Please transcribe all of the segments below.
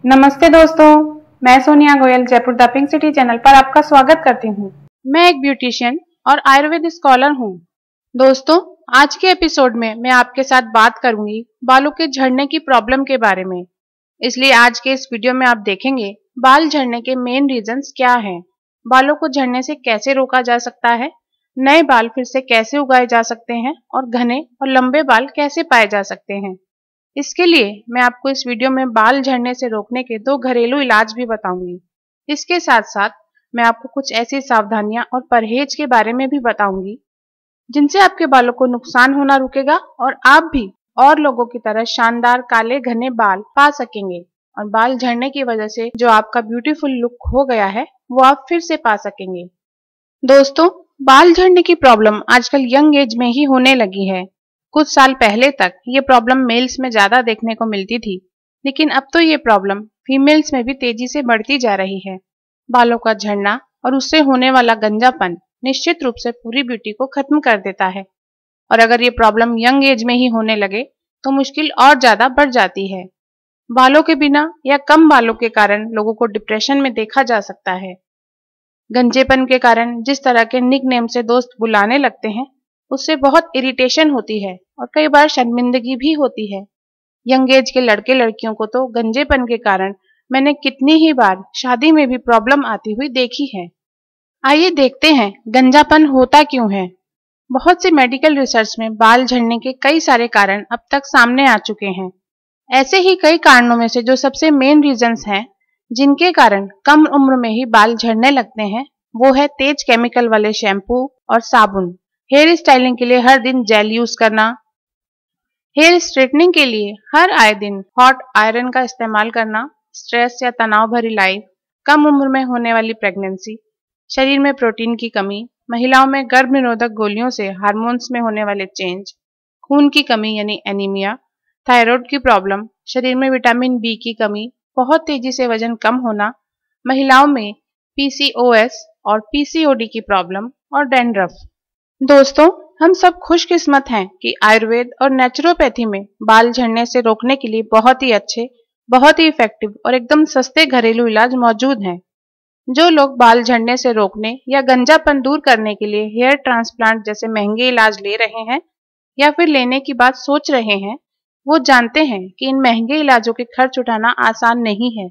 नमस्ते दोस्तों, मैं Sonia Goyal Jaipur the pink city channel पर आपका स्वागत करती हूँ। मैं एक ब्यूटिशियन और आयुर्वेद स्कॉलर हूँ। दोस्तों, आज के एपिसोड में मैं आपके साथ बात करूंगी बालों के झड़ने की प्रॉब्लम के बारे में। इसलिए आज के इस वीडियो में आप देखेंगे बाल झड़ने के मेन रीजंस क्या हैं, बालों को झड़ने से कैसे रोका जा सकता है, नए बाल फिर से कैसे उगाए जा सकते हैं और घने और लंबे बाल कैसे पाए जा सकते हैं। इसके लिए मैं आपको इस वीडियो में बाल झड़ने से रोकने के 2 घरेलू इलाज भी बताऊंगी। इसके साथ साथ मैं आपको कुछ ऐसी सावधानियां और परहेज के बारे में भी बताऊंगी जिनसे आपके बालों को नुकसान होना रुकेगा और आप भी और लोगों की तरह शानदार काले घने बाल पा सकेंगे और बाल झड़ने की वजह से जो आपका ब्यूटीफुल लुक खो गया है वो आप फिर से पा सकेंगे। दोस्तों, बाल झड़ने की प्रॉब्लम आजकल यंग एज में ही होने लगी है। कुछ साल पहले तक ये प्रॉब्लम मेल्स में ज्यादा देखने को मिलती थी, लेकिन अब तो ये प्रॉब्लम फीमेल्स में भी तेजी से बढ़ती जा रही है। बालों का झड़ना और उससे होने वाला गंजापन निश्चित रूप से पूरी ब्यूटी को खत्म कर देता है और अगर ये प्रॉब्लम यंग एज में ही होने लगे तो मुश्किल और ज्यादा बढ़ जाती है। बालों के बिना या कम बालों के कारण लोगों को डिप्रेशन में देखा जा सकता है। गंजेपन के कारण जिस तरह के निक नेम से दोस्त बुलाने लगते हैं उससे बहुत इरिटेशन होती है और कई बार शर्मिंदगी भी होती है। यंग एज के लड़के लड़कियों को तो गंजेपन के कारण मैंने कितनी ही बार शादी में भी प्रॉब्लम आती हुई देखी है। आइए देखते हैं गंजापन होता क्यों है। बहुत से मेडिकल रिसर्च में बाल झड़ने के कई सारे कारण अब तक सामने आ चुके हैं। ऐसे ही कई कारणों में से जो सबसे मेन रीजंस हैं जिनके कारण कम उम्र में ही बाल झड़ने लगते हैं वो है तेज केमिकल वाले शैम्पू और साबुन, हेयर स्टाइलिंग के लिए हर दिन जेल यूज करना, हेयर स्ट्रेटनिंग के लिए हर आए दिन हॉट आयरन का इस्तेमाल करना, स्ट्रेस या तनाव भरी लाइफ, कम उम्र में होने वाली प्रेगनेंसी, शरीर में प्रोटीन की कमी, महिलाओं में गर्भ निरोधक गोलियों से हार्मोन्स में होने वाले चेंज, खून की कमी यानी एनीमिया, थायराइड की प्रॉब्लम, शरीर में विटामिन बी की कमी, बहुत तेजी से वजन कम होना, महिलाओं में पीसीओएस और पीसीओडी की प्रॉब्लम और डैंड्रफ। दोस्तों, हम सब खुशकिस्मत हैं कि आयुर्वेद और नेचुरोपैथी में बाल झड़ने से रोकने के लिए बहुत ही अच्छे, बहुत ही इफेक्टिव और एकदम सस्ते घरेलू इलाज मौजूद हैं। जो लोग बाल झड़ने से रोकने या गंजापन दूर करने के लिए हेयर ट्रांसप्लांट जैसे महंगे इलाज ले रहे हैं या फिर लेने की बात सोच रहे हैं, वो जानते हैं कि इन महंगे इलाजों के खर्च उठाना आसान नहीं है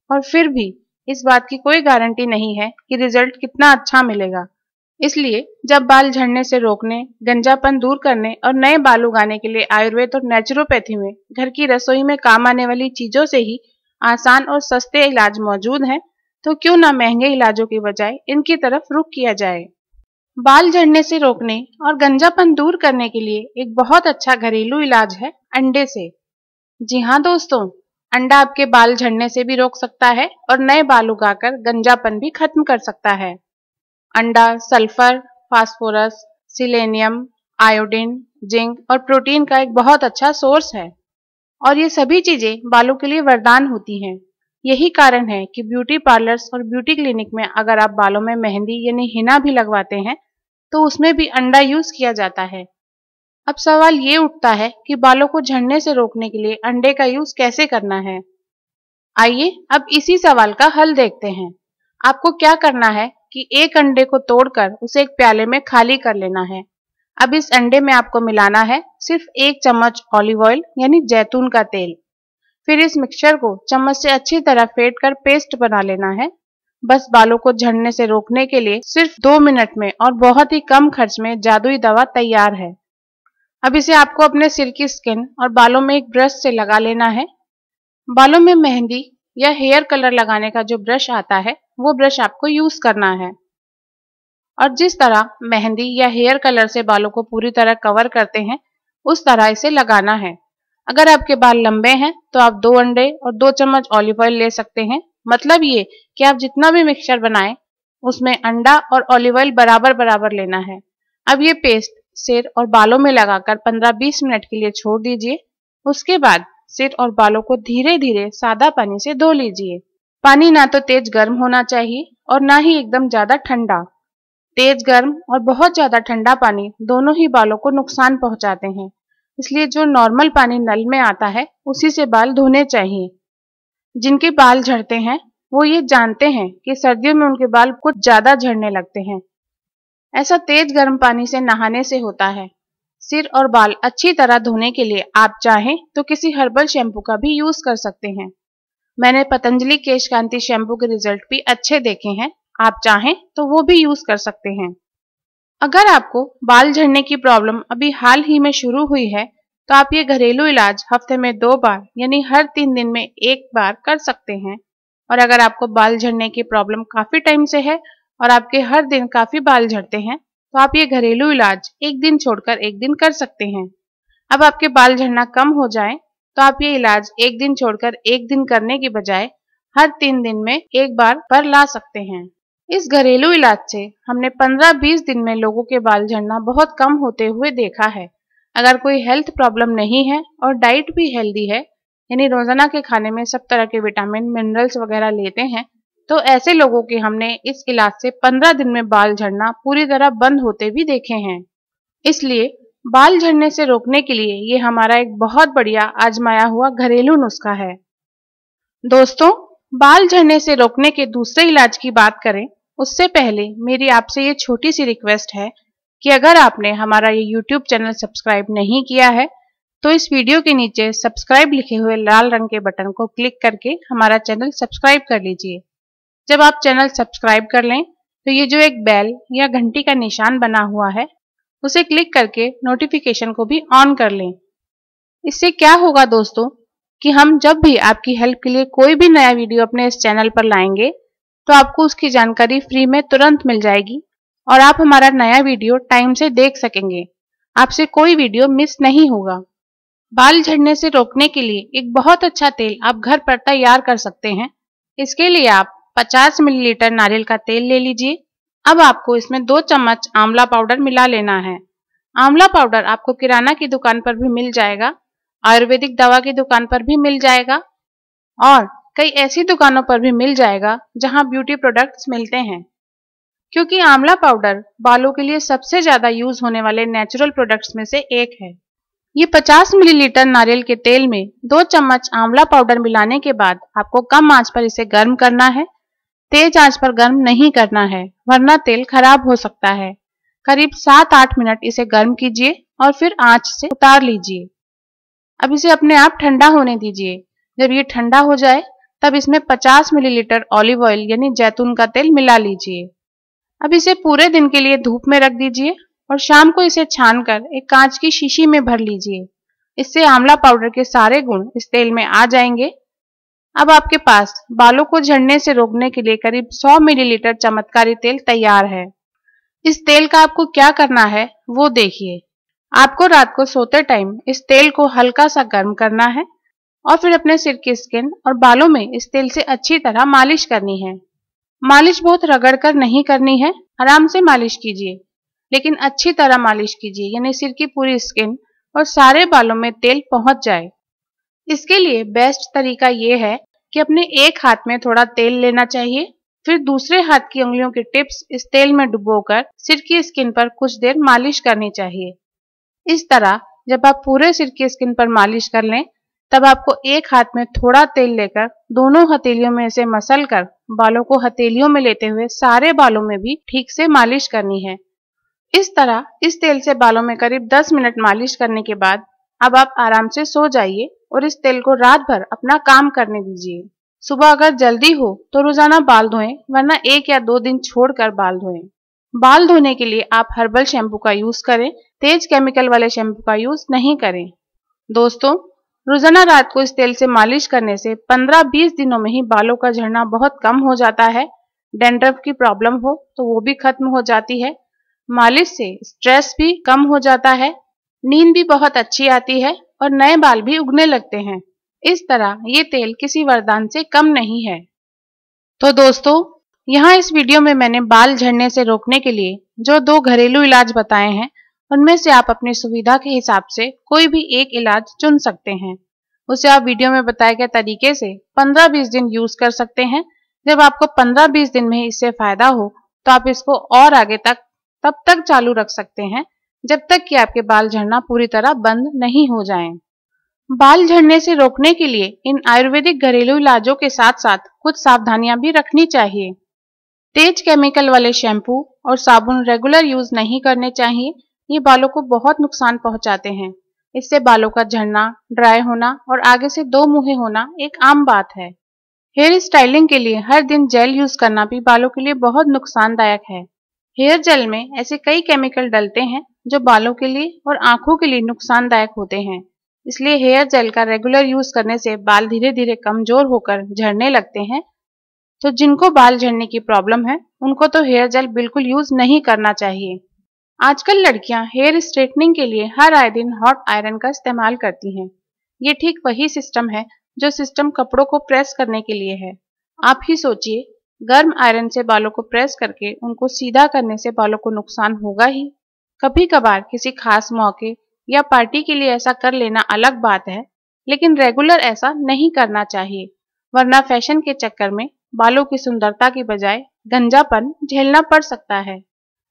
और फिर भी इस बात की कोई गारंटी नहीं है कि रिजल्ट कितना अच्छा मिलेगा। इसलिए जब बाल झड़ने से रोकने, गंजापन दूर करने और नए बाल उगाने के लिए आयुर्वेद और नेचुरोपैथी में घर की रसोई में काम आने वाली चीजों से ही आसान और सस्ते इलाज मौजूद हैं, तो क्यों ना महंगे इलाजों की बजाय इनकी तरफ रुख किया जाए। बाल झड़ने से रोकने और गंजापन दूर करने के लिए एक बहुत अच्छा घरेलू इलाज है अंडे से। जी हाँ दोस्तों, अंडा आपके बाल झड़ने से भी रोक सकता है और नए बाल उगाकर गंजापन भी खत्म कर सकता है। अंडा sulphur, phosphorus, selenium, iodine, zinc और प्रोटीन का एक बहुत अच्छा सोर्स है और ये सभी चीजें बालों के लिए वरदान होती हैं। यही कारण है कि ब्यूटी पार्लर्स और ब्यूटी क्लिनिक में अगर आप बालों में मेहंदी यानी हिना भी लगवाते हैं तो उसमें भी अंडा यूज किया जाता है। अब सवाल ये उठता है कि बालों को झड़ने से रोकने के लिए अंडे का यूज कैसे करना है। आइए अब इसी सवाल का हल देखते हैं। आपको क्या करना है कि एक अंडे को तोड़कर उसे एक प्याले में खाली कर लेना है। अब इस अंडे में आपको मिलाना है सिर्फ 1 चम्मच ऑलिव ऑयल यानी जैतून का तेल। फिर इस मिक्सचर को चम्मच से अच्छी तरह फेंट कर पेस्ट बना लेना है। बस बालों को झड़ने से रोकने के लिए सिर्फ 2 मिनट में और बहुत ही कम खर्च में जादुई दवा तैयार है। अब इसे आपको अपने सिल्की स्किन और बालों में एक ब्रश से लगा लेना है। बालों में मेहंदी या हेयर कलर लगाने का जो ब्रश आता है वो ब्रश आपको यूज करना है और जिस तरह मेहंदी या हेयर कलर से बालों को पूरी तरह कवर करते हैं उस तरह इसे लगाना है। अगर आपके बाल लंबे हैं तो आप 2 अंडे और 2 चम्मच ऑलिव ऑयल ले सकते हैं। मतलब ये कि आप जितना भी मिक्सचर बनाएं उसमें अंडा और ऑलिव ऑयल बराबर बराबर लेना है। अब ये पेस्ट सिर और बालों में लगाकर 15-20 मिनट के लिए छोड़ दीजिए। उसके बाद सिर और बालों को धीरे धीरे सादा पानी से धो लीजिए। पानी ना तो तेज गर्म होना चाहिए और ना ही एकदम ज्यादा ठंडा। तेज गर्म और बहुत ज्यादा ठंडा पानी दोनों ही बालों को नुकसान पहुंचाते हैं, इसलिए जो नॉर्मल पानी नल में आता है उसी से बाल धोने चाहिए। जिनके बाल झड़ते हैं वो ये जानते हैं कि सर्दियों में उनके बाल कुछ ज्यादा झड़ने लगते हैं। ऐसा तेज गर्म पानी से नहाने से होता है। सिर और बाल अच्छी तरह धोने के लिए आप चाहें तो किसी हर्बल शैम्पू का भी यूज कर सकते हैं। मैंने पतंजलि केश कांति शैम्पू के रिजल्ट भी अच्छे देखे हैं, आप चाहें तो वो भी यूज कर सकते हैं। अगर आपको बाल झड़ने की प्रॉब्लम अभी हाल ही में शुरू हुई है तो आप ये घरेलू इलाज हफ्ते में 2 बार यानी हर 3 दिन में 1 बार कर सकते हैं। और अगर आपको बाल झड़ने की प्रॉब्लम काफी टाइम से है और आपके हर दिन काफी बाल झड़ते हैं तो आप ये घरेलू इलाज एक दिन छोड़कर एक दिन कर सकते हैं। अब आपके बाल झड़ना कम हो जाए तो आप ये इलाज एक दिन छोड़कर एक दिन करने की बजाय हर 3 दिन में 1 बार पर ला सकते हैं। इस घरेलू इलाज से हमने 15-20 दिन में लोगों के बाल झड़ना बहुत कम होते हुए देखा है। अगर कोई हेल्थ प्रॉब्लम नहीं है और डाइट भी हेल्दी है, यानी रोजाना के खाने में सब तरह के विटामिन मिनरल्स वगैरह लेते हैं, तो ऐसे लोगों के हमने इस इलाज से 15 दिन में बाल झड़ना पूरी तरह बंद होते भी देखे हैं। इसलिए बाल झड़ने से रोकने के लिए ये हमारा एक बहुत बढ़िया आजमाया हुआ घरेलू नुस्खा है। दोस्तों, बाल झड़ने से रोकने के दूसरे इलाज की बात करें उससे पहले मेरी आपसे ये छोटी सी रिक्वेस्ट है कि अगर आपने हमारा ये YouTube चैनल सब्सक्राइब नहीं किया है तो इस वीडियो के नीचे सब्सक्राइब लिखे हुए लाल रंग के बटन को क्लिक करके हमारा चैनल सब्सक्राइब कर लीजिए। जब आप चैनल सब्सक्राइब कर लें तो ये जो एक बेल या घंटी का निशान बना हुआ है उसे क्लिक करके नोटिफिकेशन को भी ऑन कर लें। इससे क्या होगा दोस्तों कि हम जब भी आपकी हेल्प के लिए कोई भी नया वीडियो अपने इस चैनल पर लाएंगे तो आपको उसकी जानकारी फ्री में तुरंत मिल जाएगी और आप हमारा नया वीडियो टाइम से देख सकेंगे। आपसे कोई वीडियो मिस नहीं होगा। बाल झड़ने से रोकने के लिए एक बहुत अच्छा तेल आप घर पर तैयार कर सकते हैं। इसके लिए आप 50 मिलीलीटर नारियल का तेल ले लीजिए। अब आपको इसमें 2 चम्मच आंवला पाउडर मिला लेना है। आंवला पाउडर आपको किराना की दुकान पर भी मिल जाएगा, आयुर्वेदिक दवा की दुकान पर भी मिल जाएगा और कई ऐसी दुकानों पर भी मिल जाएगा जहां ब्यूटी प्रोडक्ट्स मिलते हैं। क्योंकि आंवला पाउडर बालों के लिए सबसे ज्यादा यूज होने वाले नेचुरल प्रोडक्ट्स में से एक है। ये 50 मिलीलीटर नारियल के तेल में 2 चम्मच आंवला पाउडर मिलाने के बाद आपको कम आंच पर इसे गर्म करना है। तेज आंच पर गर्म नहीं करना है वरना तेल खराब हो सकता है। करीब 7-8 मिनट इसे गर्म कीजिए और फिर आंच से उतार लीजिए। अब इसे अपने आप ठंडा होने दीजिए। जब ये ठंडा हो जाए तब इसमें 50 मिलीलीटर ऑलिव ऑयल यानी जैतून का तेल मिला लीजिए। अब इसे पूरे दिन के लिए धूप में रख दीजिए और शाम को इसे छानकर एक कांच की शीशी में भर लीजिए। इससे आंवला पाउडर के सारे गुण इस तेल में आ जाएंगे। अब आपके पास बालों को झड़ने से रोकने के लिए करीब 100 मिलीलीटर चमत्कारी तेल तैयार है। इस तेल का आपको क्या करना है वो देखिए। आपको रात को सोते टाइम इस तेल को हल्का सा गर्म करना है और फिर अपने सिर की स्किन और बालों में इस तेल से अच्छी तरह मालिश करनी है। मालिश बहुत रगड़कर नहीं करनी है, आराम से मालिश कीजिए, लेकिन अच्छी तरह मालिश कीजिए, यानी सिर की पूरी स्किन और सारे बालों में तेल पहुंच जाए। इसके लिए बेस्ट तरीका ये है कि अपने एक हाथ में थोड़ा तेल लेना चाहिए, फिर दूसरे हाथ की उंगलियों की टिप्स इस तेल में डुबोकर सिर की स्किन पर कुछ देर मालिश करनी चाहिए। इस तरह जब आप पूरे सिर की स्किन पर मालिश कर लें तब आपको एक हाथ में थोड़ा तेल लेकर दोनों हथेलियों में इसे मसल कर बालों को हथेलियों में लेते हुए सारे बालों में भी ठीक से मालिश करनी है। इस तरह इस तेल से बालों में करीब 10 मिनट मालिश करने के बाद अब आप आराम से सो जाइए और इस तेल को रात भर अपना काम करने दीजिए। सुबह अगर जल्दी हो तो रोजाना बाल धोएं, वरना 1 या 2 दिन छोड़कर बाल धोएं। बाल धोने के लिए आप हर्बल शैम्पू का यूज करें, तेज केमिकल वाले शैम्पू का यूज नहीं करें। दोस्तों, रोजाना रात को इस तेल से मालिश करने से 15-20 दिनों में ही बालों का झड़ना बहुत कम हो जाता है। डैंड्रफ की प्रॉब्लम हो तो वो भी खत्म हो जाती है। मालिश से स्ट्रेस भी कम हो जाता है, नींद भी बहुत अच्छी आती है और नए बाल भी उगने लगते हैं। इस तरह ये तेल किसी वरदान से कम नहीं है। तो दोस्तों, यहाँ इस वीडियो में मैंने बाल झड़ने से रोकने के लिए जो 2 घरेलू इलाज बताए हैं उनमें से आप अपनी सुविधा के हिसाब से कोई भी एक इलाज चुन सकते हैं। उसे आप वीडियो में बताए गए तरीके से 15-20 दिन यूज कर सकते हैं। जब आपको 15-20 दिन में इससे फायदा हो तो आप इसको और आगे तक तब तक चालू रख सकते हैं जब तक कि आपके बाल झड़ना पूरी तरह बंद नहीं हो जाएं। बाल झड़ने से रोकने के लिए इन आयुर्वेदिक घरेलू इलाजों के साथ साथ कुछ सावधानियां भी रखनी चाहिए। तेज केमिकल वाले शैम्पू और साबुन रेगुलर यूज नहीं करने चाहिए। ये बालों को बहुत नुकसान पहुंचाते हैं। इससे बालों का झड़ना, ड्राई होना और आगे से दो मुंहे होना एक आम बात है। हेयर स्टाइलिंग के लिए हर दिन जेल यूज करना भी बालों के लिए बहुत नुकसानदायक है। हेयर जेल में ऐसे कई केमिकल डलते हैं जो बालों के लिए और आंखों के लिए नुकसानदायक होते हैं। इसलिए हेयर जेल का रेगुलर यूज करने से बाल धीरे धीरे कमजोर होकर झड़ने लगते हैं। तो जिनको बाल झड़ने की प्रॉब्लम है उनको तो हेयर जेल बिल्कुल यूज नहीं करना चाहिए। आजकल लड़कियां हेयर स्ट्रेटनिंग के लिए हर आए दिन हॉट आयरन का इस्तेमाल करती हैं। ये ठीक वही सिस्टम है जो सिस्टम कपड़ों को प्रेस करने के लिए है। आप ही सोचिए, गर्म आयरन से बालों को प्रेस करके उनको सीधा करने से बालों को नुकसान होगा ही। कभी कभार किसी खास मौके या पार्टी के लिए ऐसा कर लेना अलग बात है, लेकिन रेगुलर ऐसा नहीं करना चाहिए, वरना फैशन के चक्कर में बालों की सुंदरता की बजाय गंजापन झेलना पड़ सकता है।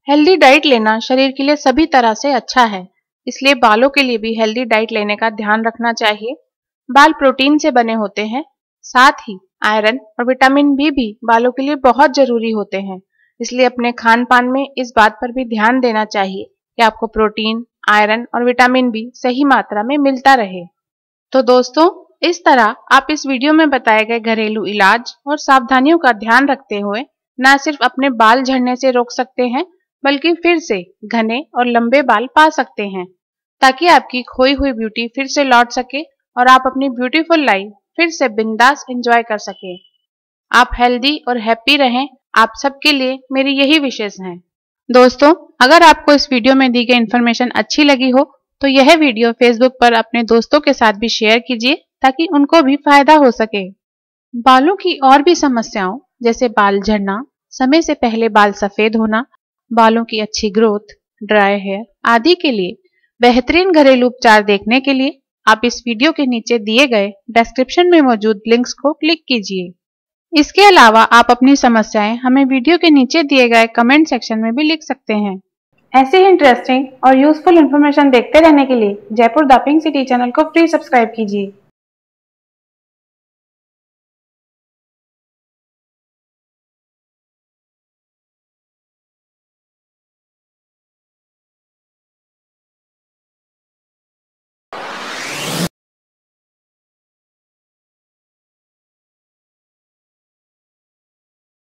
हेल्दी डाइट लेना शरीर के लिए सभी तरह से अच्छा है, इसलिए बालों के लिए भी हेल्दी डाइट लेने का ध्यान रखना चाहिए। बाल प्रोटीन से बने होते हैं, साथ ही आयरन और विटामिन बी भी बालों के लिए बहुत जरूरी होते हैं। इसलिए अपने खान पान में इस बात पर भी ध्यान देना चाहिए कि आपको प्रोटीन, आयरन और विटामिन बी सही मात्रा में मिलता रहे। तो दोस्तों, इस तरह आप इस वीडियो में बताए गए घरेलू इलाज और सावधानियों का ध्यान रखते हुए न सिर्फ अपने बाल झड़ने से रोक सकते हैं, बल्कि फिर से घने और लंबे बाल पा सकते हैं, ताकि आपकी खोई हुई ब्यूटी फिर से लौट सके और आप अपनी ब्यूटीफुल लाइफ फिर से बिंदास एंजॉय कर सके। आप हेल्दी और हैप्पी रहें, आप सबके लिए मेरी यही विशेष हैं। दोस्तों, अगर आपको इस वीडियो में दी गई इन्फॉर्मेशन अच्छी लगी हो तो यह वीडियो फेसबुक पर अपने दोस्तों के साथ भी शेयर कीजिए, ताकि उनको भी फायदा हो सके। बालों की और भी समस्याओं जैसे बाल झड़ना, समय से पहले बाल सफेद होना, बालों की अच्छी ग्रोथ, ड्राई हेयर आदि के लिए बेहतरीन घरेलू उपचार देखने के लिए आप इस वीडियो के नीचे दिए गए डिस्क्रिप्शन में मौजूद लिंक्स को क्लिक कीजिए। इसके अलावा आप अपनी समस्याएं हमें वीडियो के नीचे दिए गए कमेंट सेक्शन में भी लिख सकते हैं। ऐसे ही इंटरेस्टिंग और यूजफुल इन्फॉर्मेशन देखते रहने के लिए Jaipur the pink city channel को प्लीज सब्सक्राइब कीजिए।